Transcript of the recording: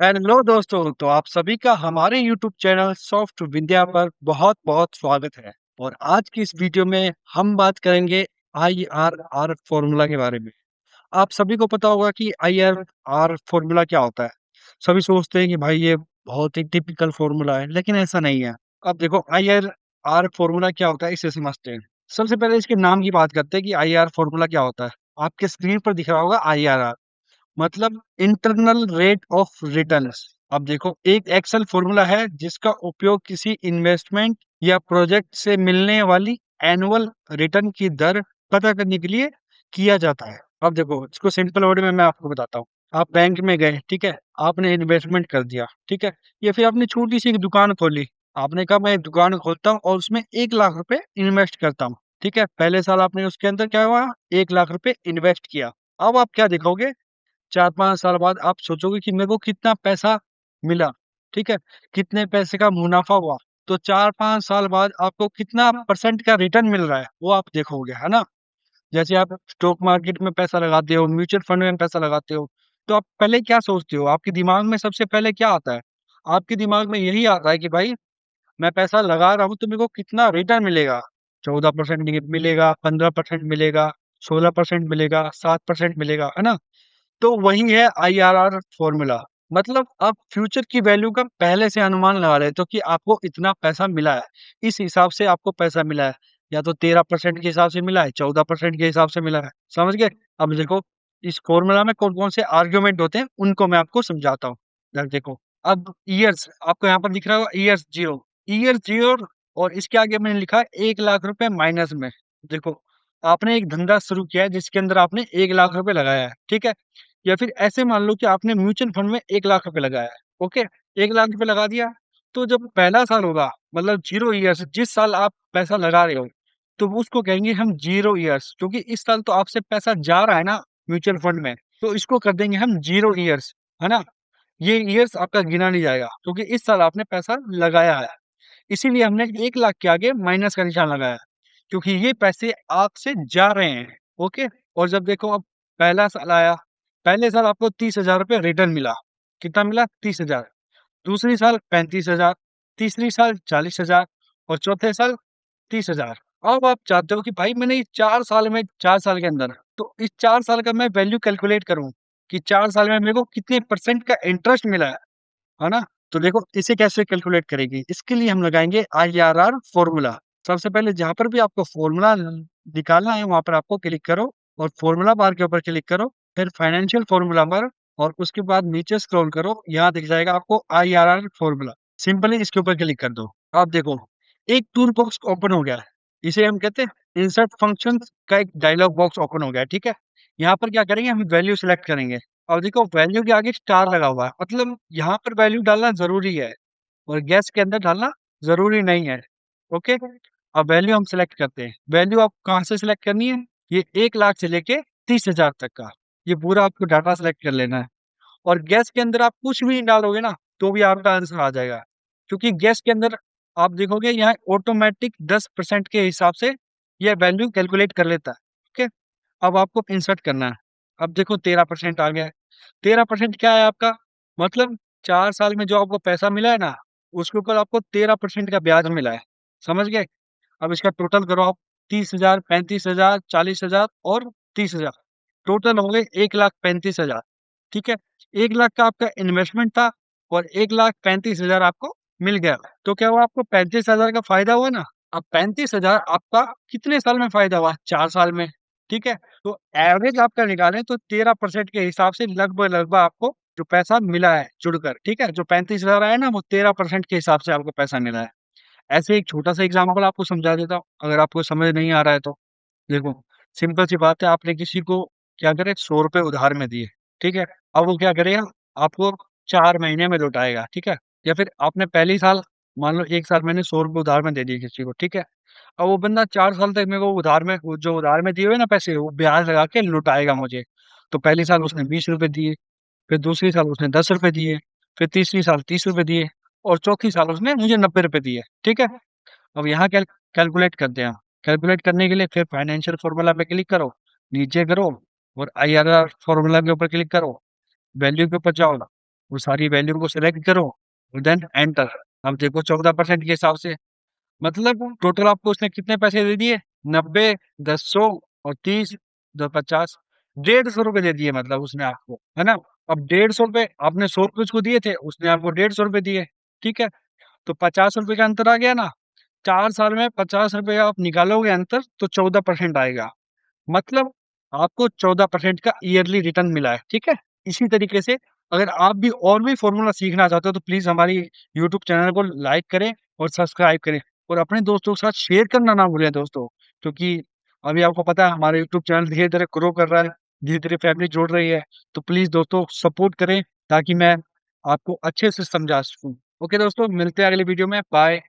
Hello दोस्तों, तो आप सभी का हमारे YouTube चैनल सॉफ्ट विद्या पर बहुत बहुत स्वागत है। और आज की इस वीडियो में हम बात करेंगे IRR फॉर्मूला के बारे में। आप सभी को पता होगा कि IRR फॉर्मूला क्या होता है। सभी सोचते हैं कि भाई ये बहुत ही टिपिकल फॉर्मूला है, लेकिन ऐसा नहीं है। अब देखो IRR फॉर्मूला क्या होता है, इसे समझते हैं। सबसे पहले इसके नाम की बात करते हैं कि IRR फॉर्मूला क्या होता है। आपके स्क्रीन पर दिख रहा होगा IRR, मतलब इंटरनल रेट ऑफ रिटर्न्स। अब देखो, एक एक्सेल फॉर्मूला है जिसका उपयोग किसी इन्वेस्टमेंट या प्रोजेक्ट से मिलने वाली एनुअल रिटर्न की दर पता करने के लिए किया जाता है। अब देखो, इसको सिंपल वर्ड में मैं आपको बताता हूँ। आप बैंक में गए, ठीक है, आपने इन्वेस्टमेंट कर दिया, ठीक है, या फिर आपने छोटी सी एक दुकान खोली। आपने कहा मैं एक दुकान खोलता हूँ और उसमें 1 लाख रुपए इन्वेस्ट करता हूँ, ठीक है। पहले साल आपने उसके अंदर क्या हुआ, 1 लाख रुपए इन्वेस्ट किया। अब आप क्या देखोगे, 4-5 साल बाद आप सोचोगे कि मेरे को कितना पैसा मिला, ठीक है, कितने पैसे का मुनाफा हुआ। तो 4-5 साल बाद आपको कितना परसेंट का रिटर्न मिल रहा है वो आप देखोगे, है ना। जैसे आप स्टॉक मार्केट में पैसा लगाते हो, म्यूचुअल फंड में पैसा लगाते हो, तो आप पहले क्या सोचते हो, आपके दिमाग में सबसे पहले क्या आता है। आपके दिमाग में यही आता है कि भाई मैं पैसा लगा रहा हूँ तो मेरे को कितना रिटर्न मिलेगा। 14% मिलेगा, 15% मिलेगा, 16% मिलेगा, 7% मिलेगा, है ना। तो वही है IRR फॉर्मूला। मतलब आप फ्यूचर की वैल्यू का पहले से अनुमान लगा रहे हो कि आपको इतना पैसा मिला है, इस हिसाब से आपको पैसा मिला है। या तो 13% के हिसाब से मिला है, 14% के हिसाब से मिला है। समझ गए। अब देखो, इस फॉर्मूला में कौन कौन से आर्ग्यूमेंट होते हैं उनको मैं आपको समझाता हूँ। देखो, अब ईयर्स आपको यहाँ पर दिख रहा होगा, ईयर जीरो और इसके आगे मैंने लिखा है 1 लाख रुपए माइनस में। देखो, आपने एक धंधा शुरू किया है जिसके अंदर आपने 1 लाख रुपए लगाया है, ठीक है। या फिर ऐसे मान लो कि आपने म्यूचुअल फंड में 1 लाख रुपए लगाया है। ओके, 1 लाख रुपए लगा दिया। तो जब पहला साल होगा, मतलब 0 ईयर्स, जिस साल आप पैसा लगा रहे हो, तो उसको कहेंगे हम 0 ईयर्स, क्योंकि इस साल तो आपसे पैसा जा रहा है ना म्यूचुअल फंड में। तो इसको कर देंगे हम 0 ईयर्स, है ना। ये ईयर्स आपका गिना नहीं जाएगा क्योंकि इस साल आपने पैसा लगाया है। इसीलिए हमने 1 लाख के आगे माइनस का निशान लगाया, क्योंकि ये पैसे आपसे जा रहे हैं। ओके। और जब देखो, अब पहला साल आया, पहले साल आपको 30,000 रुपये रिटर्न मिला। कितना मिला? 30,000। दूसरी साल 35,000, तीसरी साल 40,000 और चौथे साल 30,000। अब आप चाहते हो कि भाई मैंने इस 4 साल में, 4 साल के अंदर, तो इस 4 साल का मैं वैल्यू कैलकुलेट करूं कि 4 साल में मेरे को कितने परसेंट का इंटरेस्ट मिला है ना। तो देखो, इसे कैसे कैलकुलेट करेगी, इसके लिए हम लगाएंगे IRR फॉर्मूला। सबसे पहले जहां पर भी आपको फॉर्मूला निकालना है वहां पर आपको क्लिक करो और फॉर्मूला बार के ऊपर क्लिक करो, फिर फाइनेंशियल फॉर्मूला पर, और उसके बाद नीचे स्क्रॉल करो, यहाँ दिख जाएगा आपको IRR फॉर्मूला। सिंपली इसके ऊपर क्लिक कर दो। आप देखो, एक टूल बॉक्स ओपन हो गया है। इसे हम कहते हैं इंसर्ट फंक्शन का एक डायलॉग बॉक्स ओपन हो गया है, ठीक है। यहाँ पर क्या करेंगे, हम वैल्यू सिलेक्ट करेंगे। और देखो, वैल्यू के आगे स्टार लगा हुआ है, मतलब यहाँ पर वैल्यू डालना जरूरी है और गैस के अंदर डालना जरूरी नहीं है। ओके। अब वैल्यू हम सिलेक्ट करते हैं। वैल्यू आप कहाँ से सिलेक्ट करनी है, ये 1 लाख से लेके 30,000 तक का, ये पूरा आपको डाटा सिलेक्ट कर लेना है। और गैस के अंदर आप कुछ भी डालोगे ना तो भी आपका आंसर आ जाएगा, क्योंकि गैस के अंदर आप देखोगे यहाँ ऑटोमेटिक 10% के हिसाब से यह वैल्यू कैलकुलेट कर लेता है। ओके। अब आपको इंसर्ट करना है। अब देखो, 13% आ गया है। 13% क्या है आपका, मतलब 4 साल में जो आपको पैसा मिला है ना, उसके ऊपर आपको 13% का ब्याज मिला है। समझ गए। अब इसका टोटल करो आप, 30,000, 35,000, 40,000 और 30,000, टोटल हो गए 1,35,000। ठीक है। 1 लाख का आपका इन्वेस्टमेंट था और 1,35,000 आपको मिल गया। तो क्या हुआ, आपको 35,000 का फायदा हुआ ना। अब 35,000 आपका कितने साल में फायदा हुआ, 4 साल में। ठीक है। तो एवरेज आपका निकालें तो 13% के हिसाब से लगभग लगभग आपको जो पैसा मिला है जुड़कर, ठीक है, जो 35,000 आया ना, वो 13% के हिसाब से आपको पैसा मिला है। ऐसे एक छोटा सा एग्जाम्पल आपको समझा देता हूँ, अगर आपको समझ नहीं आ रहा है तो। देखो, सिंपल सी बात है, आपने किसी को क्या करे, 100 रुपए उधार में दिए, ठीक है। अब वो क्या करेगा, आपको 4 महीने में लौटाएगा, ठीक है। या फिर आपने पहली साल, मान लो 1 साल मैंने 100 रुपए उधार में दे दिए किसी को, ठीक है। अब वो बंदा 4 साल तक मेरे को उधार में, वो जो उधार में दिए हुए ना पैसे, वो ब्याज लगा के लौटाएगा मुझे। तो पहली साल उसने 20 रुपए दिए, फिर दूसरी साल उसने 10 रुपए दिए, फिर तीसरी साल 30 रुपए दिए, और चौथी साल उसने मुझे 90 रुपए दिए, ठीक है। अब यहाँ कैलकुलेट करते हैं। कैलकुलेट करने के लिए फिर फाइनेंशियल फॉर्मूला पे क्लिक करो, नीचे करो, और IRR फॉर्मूला के ऊपर क्लिक करो, वैल्यू के ऊपर जाओ, वो सारी वैल्यू को सिलेक्ट करो और देन एंटर। अब देखो 14% के हिसाब से, मतलब टोटल आपको उसने कितने पैसे दे दिए? 90, 10, 100 और 30, 250, 150 रुपए दे दिए मतलब उसने आपको, है ना। अब 150 रुपए, आपने 100 रुपए उसको दिए थे, उसने आपको 150 रुपए दिए। ठीक है, तो 50 रुपए का अंतर आ गया ना। 4 साल में 50 रुपए आप निकालोगे अंतर तो 14% आएगा। मतलब आपको 14% का ईयरली रिटर्न मिला है। ठीक है, इसी तरीके से अगर आप भी और भी फॉर्मूला सीखना चाहते हो तो प्लीज हमारी यूट्यूब चैनल को लाइक करें और सब्सक्राइब करें, और अपने दोस्तों के साथ शेयर करना ना भूलें दोस्तों। क्योंकि अभी आपको पता है हमारा यूट्यूब चैनल धीरे धीरे ग्रो कर रहा है, धीरे धीरे फैमिली जोड़ रही है। तो प्लीज दोस्तों सपोर्ट करें ताकि मैं आपको अच्छे से समझा सकूं। ओके दोस्तों, मिलते हैं अगले वीडियो में। बाय।